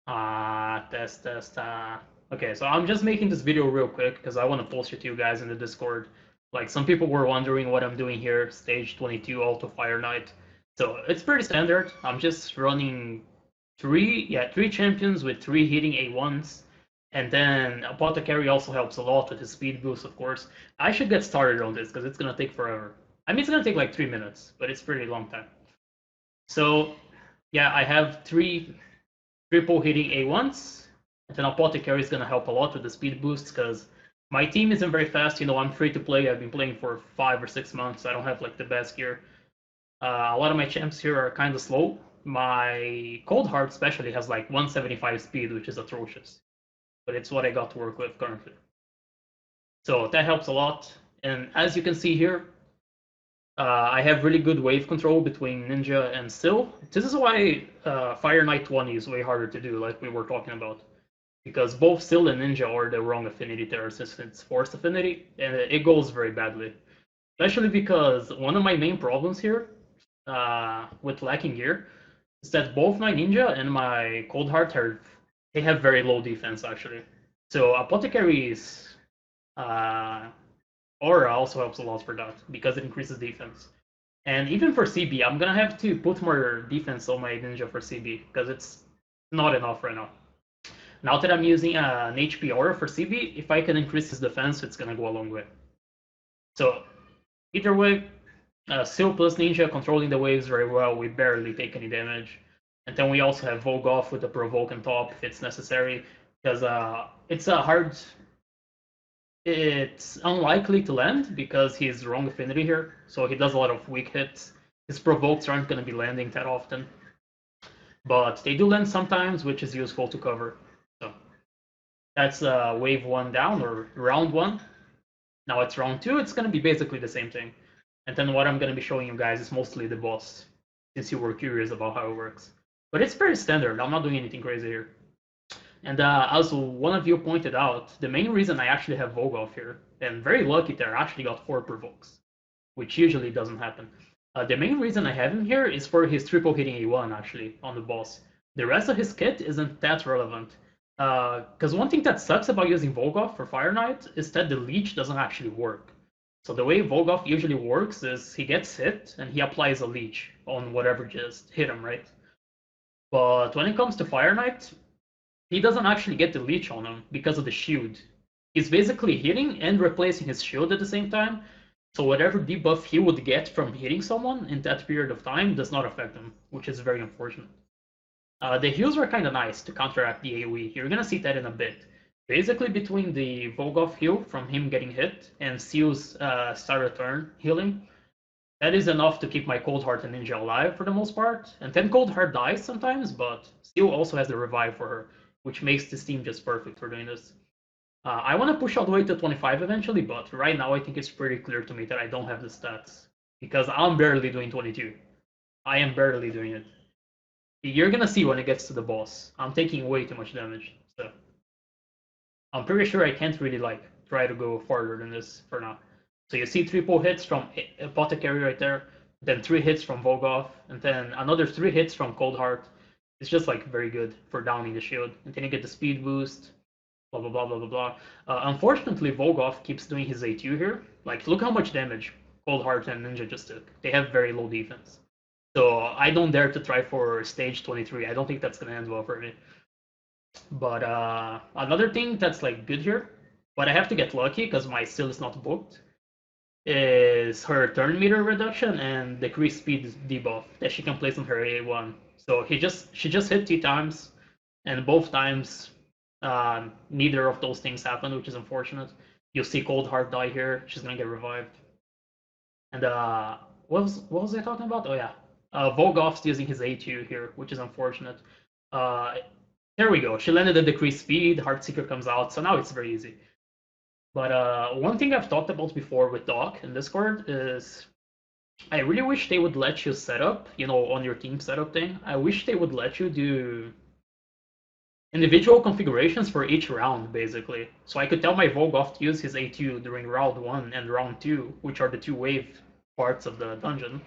Test, test. Okay, so I'm just making this video real quick because I want to post it to you guys in the Discord. Like, some people were wondering what I'm doing here, stage 22 Auto Fire Knight. So it's pretty standard. I'm just running three champions with three hitting A1s. And then Apothecary also helps a lot with his speed boost, of course. I should get started on this because it's gonna take forever. I mean, it's gonna take like 3 minutes, but it's pretty long time. So, yeah, I have three triple hitting A1s. And then Apothecary is going to help a lot with the speed boosts because my team isn't very fast. You know, I'm free to play. I've been playing for 5 or 6 months. I don't have like the best gear. A lot of my champs here are kind of slow. My Cold Heart especially has like 175 speed, which is atrocious. But it's what I got to work with currently. So that helps a lot. And as you can see here, I have really good wave control between Ninja and Still. This is why Fire Knight 20 is way harder to do, like we were talking about. Because both Still and Ninja are the wrong affinity there since it's forced affinity, and it goes very badly. Especially because one of my main problems here with lacking gear is that both my Ninja and my Cold Heart they have very low defense actually. So Apothecary's uh, aura also helps a lot for that because it increases defense. And even for CB, I'm gonna have to put more defense on my Ninja for CB because it's not enough right now. Now that I'm using an HP aura for CB, if I can increase his defense, it's gonna go a long way. So either way, Seal plus Ninja controlling the waves very well. We barely take any damage. And then we also have Volgoff with the provoke on top if it's necessary, because it's a hard. It's unlikely to land because he's wrong affinity here, so he does a lot of weak hits. His provokes aren't going to be landing that often, but they do land sometimes, which is useful to cover. So that's wave one down or round one. Now it's round two. It's going to be basically the same thing. And then what I'm going to be showing you guys is mostly the boss, since you were curious about how it works. But it's very standard. I'm not doing anything crazy here. And as one of you pointed out, the main reason I actually have Volgoff here, and very lucky there, I actually got 4 provokes, which usually doesn't happen. The main reason I have him here is for his triple hitting A1 actually on the boss. The rest of his kit isn't that relevant. Because one thing that sucks about using Volgoff for Fire Knight is that the leech doesn't actually work. So the way Volgoff usually works is he gets hit and he applies a leech on whatever just hit him, right? But when it comes to Fire Knight, he doesn't actually get the leech on him because of the shield. He's basically hitting and replacing his shield at the same time, so whatever debuff he would get from hitting someone in that period of time does not affect him, which is very unfortunate. The heals are kind of nice to counteract the AoE. You're gonna see that in a bit. Basically, between the Volgoff heal from him getting hit and Seal's start return healing, that is enough to keep my Cold Heart and Ninja alive for the most part. And then Cold Heart dies sometimes, but Steel also has the revive for her, which makes this team just perfect for doing this. I want to push all the way to 25 eventually, but right now I think it's pretty clear to me that I don't have the stats because I'm barely doing 22. I am barely doing it. You're gonna see when it gets to the boss. I'm taking way too much damage, so I'm pretty sure I can't really like try to go farther than this for now. So you see triple hits from Apothecary right there, then 3 hits from Volgoff, and then another 3 hits from Cold Heart. It's just like very good for downing the shield. And then you get the speed boost, blah blah blah blah blah blah. Unfortunately, Volgoff keeps doing his A2 here. Like, look how much damage Cold Heart and Ninja just took. They have very low defense. So I don't dare to try for stage 23. I don't think that's gonna end well for me. But another thing that's like good here, but I have to get lucky because my still is not booked, is her turn meter reduction and decreased speed debuff that she can place on her A1. So she just hit 2 times, and both times neither of those things happened, which is unfortunate. You'll see Cold Heart die here. She's gonna get revived. And what was I talking about? Oh yeah, Volgoff's using his A2 here, which is unfortunate. Uh, there we go. She landed at decreased speed. Heartseeker comes out, so now it's very easy. But one thing I've talked about before with Doc in Discord is I really wish they would let you set up, you know, on your team setup thing. I wish they would let you do individual configurations for each round, basically. So I could tell my Volgoff to use his A2 during round 1 and round 2, which are the 2 wave parts of the dungeon.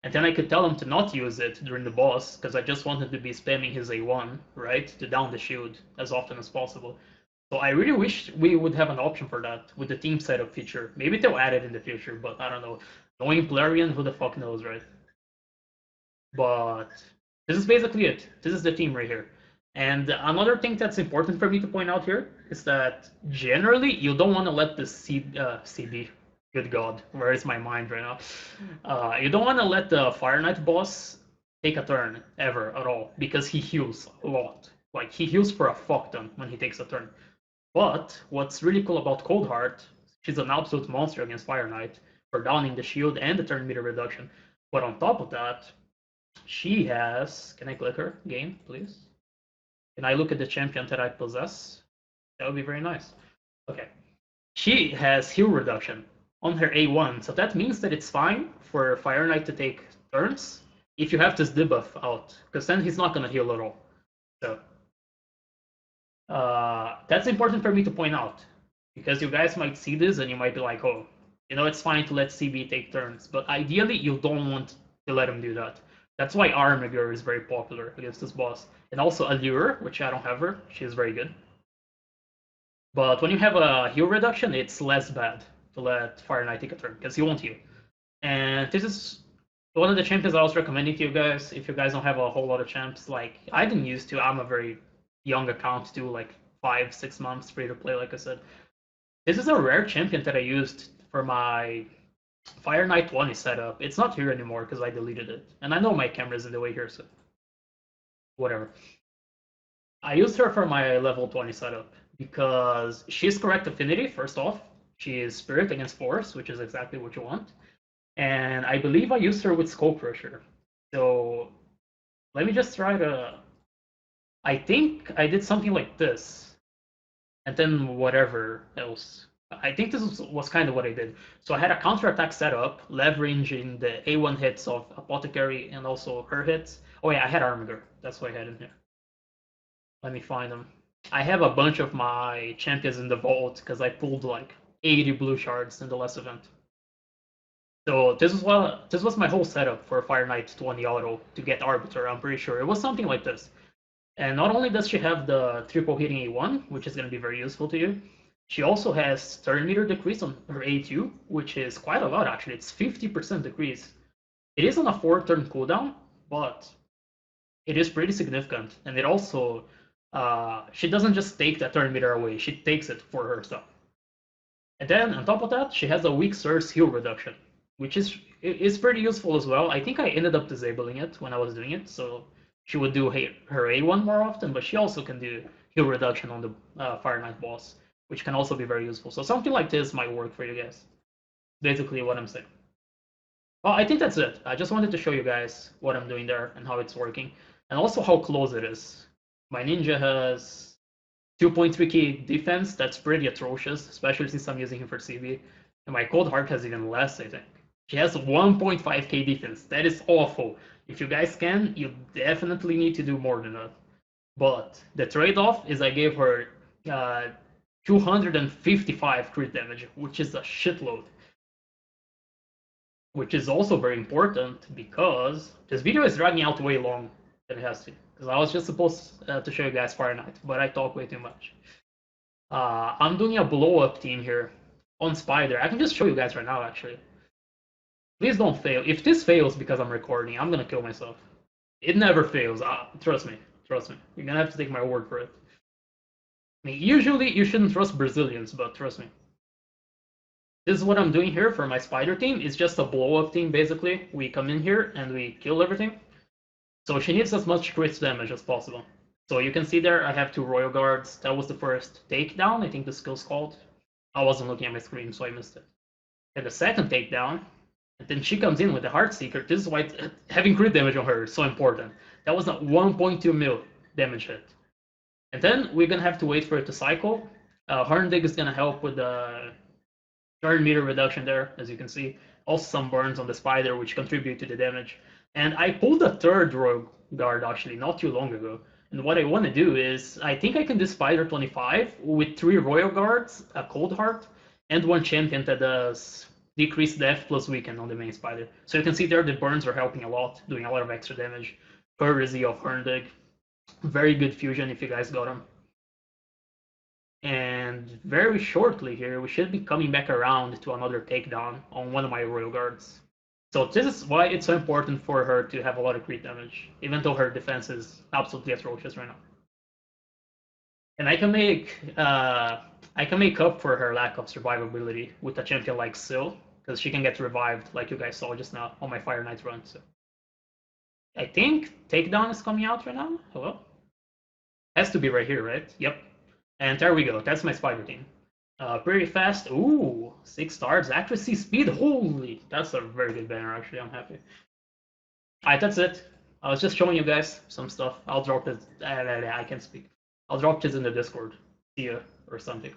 And then I could tell him to not use it during the boss, because I just wanted to be spamming his A1, right, to down the shield as often as possible. So I really wish we would have an option for that with the team setup feature. Maybe they'll add it in the future, but I don't know. Knowing Plarion, who the fuck knows, right? But this is basically it. This is the team right here. And another thing that's important for me to point out here is that generally you don't want to let the CB, good God, where is my mind right now? You don't want to let the Fire Knight boss take a turn ever at all because he heals a lot. Like he heals for a fuck ton when he takes a turn. But what's really cool about Coldheart, she's an absolute monster against Fire Knight for downing the shield and the turn meter reduction. But on top of that, she has. Can I click her? Game, please. Can I look at the champion that I possess? That would be very nice. Okay. She has heal reduction on her A1, so that means that it's fine for Fire Knight to take turns if you have this debuff out, because then he's not going to heal at all. So that's important for me to point out, because you guys might see this and you might be like, oh, you know, it's fine to let CB take turns, but ideally you don't want to let him do that. That's why Armiger is very popular against this boss. And also Allure, which I don't have her, she's very good. But when you have a heal reduction, it's less bad to let Fire Knight take a turn, because he won't heal. And this is one of the champions I was recommending to you guys, if you guys don't have a whole lot of champs. Like, I didn't used to, I'm a very young account too, like 5-6 months free to play, like I said. This is a rare champion that I used for my Fire Knight 20 setup. It's not here anymore because I deleted it. And I know my camera's in the way here, so whatever. I used her for my level 20 setup because she's correct affinity, first off. She is Spirit against Force, which is exactly what you want. And I believe I used her with Skull Crusher. So let me just try to... I think I did something like this. And then whatever else. I think this was kind of what I did. So I had a counterattack set up, leveraging the A1 hits of Apothecary and also her hits. Oh yeah, I had Armiger. That's what I had in here. Let me find them. I have a bunch of my champions in the vault because I pulled like 80 blue shards in the last event. So this was my whole setup for Fire Knight 20 auto to get Arbiter. I'm pretty sure it was something like this. And not only does she have the triple hitting A1, which is going to be very useful to you, she also has turn meter decrease on her A2, which is quite a lot actually. It's 50% decrease. It is on a 4-turn cooldown, but it is pretty significant. And it also, she doesn't just take that turn meter away, she takes it for herself. And then on top of that, she has a weak source heal reduction, which is pretty useful as well. I think I ended up disabling it when I was doing it, so she would do her A1 more often, but she also can do heal reduction on the Fire Knight boss, which can also be very useful. So something like this might work for you guys. Basically what I'm saying. Well, I think that's it. I just wanted to show you guys what I'm doing there and how it's working, and also how close it is. My ninja has 2.3k defense. That's pretty atrocious, especially since I'm using him for CB. And my Coldheart has even less, I think. She has 1.5k defense. That is awful. If you guys can, you definitely need to do more than that. But the trade-off is I gave her 255 crit damage, which is a shitload. Which is also very important because this video is dragging out way long than it has to. Because I was just supposed to show you guys Fire Knight, but I talk way too much. I'm doing a blow-up team here on Spider. I can just show you guys right now, actually. Please don't fail. If this fails because I'm recording, I'm gonna kill myself. It never fails. Trust me. Trust me. You're gonna have to take my word for it. I mean, usually you shouldn't trust Brazilians, but trust me. This is what I'm doing here for my Spider team. It's just a blow-up team, basically. We come in here and we kill everything. So she needs as much crit damage as possible. So you can see there, I have 2 Royal Guards. That was the first takedown, I think the skill's called. I wasn't looking at my screen, so I missed it. And the second takedown, and then she comes in with the Heartseeker. This is why having crit damage on her is so important. That was a 1.2 mil damage hit. And then we're gonna have to wait for it to cycle. Horndig is gonna help with the turn meter reduction there, as you can see. Also some burns on the Spider, which contribute to the damage. And I pulled a 3rd Royal Guard, actually, not too long ago. And what I want to do is, I think I can do Spider 25 with 3 Royal Guards, a Coldheart, and 1 champion that does decrease def plus weaken on the main spider. So you can see there the burns are helping a lot, doing a lot of extra damage. Courtesy of Herndig. Very good fusion if you guys got them. And very shortly here, we should be coming back around to another takedown on one of my Royal Guards. So this is why it's so important for her to have a lot of crit damage, even though her defense is absolutely atrocious right now. And I can make up for her lack of survivability with a champion like Syl, because she can get revived, like you guys saw just now on my Fire Knight run. So I think takedown is coming out right now. Hello, has to be right here, right? Yep. And there we go. That's my spider team. Pretty fast. Ooh, 6 stars. Accuracy, speed. Holy, that's a very good banner. Actually, I'm happy. Alright, that's it. I was just showing you guys some stuff. I'll drop it. I can't speak. I'll drop this in the Discord. See ya or something.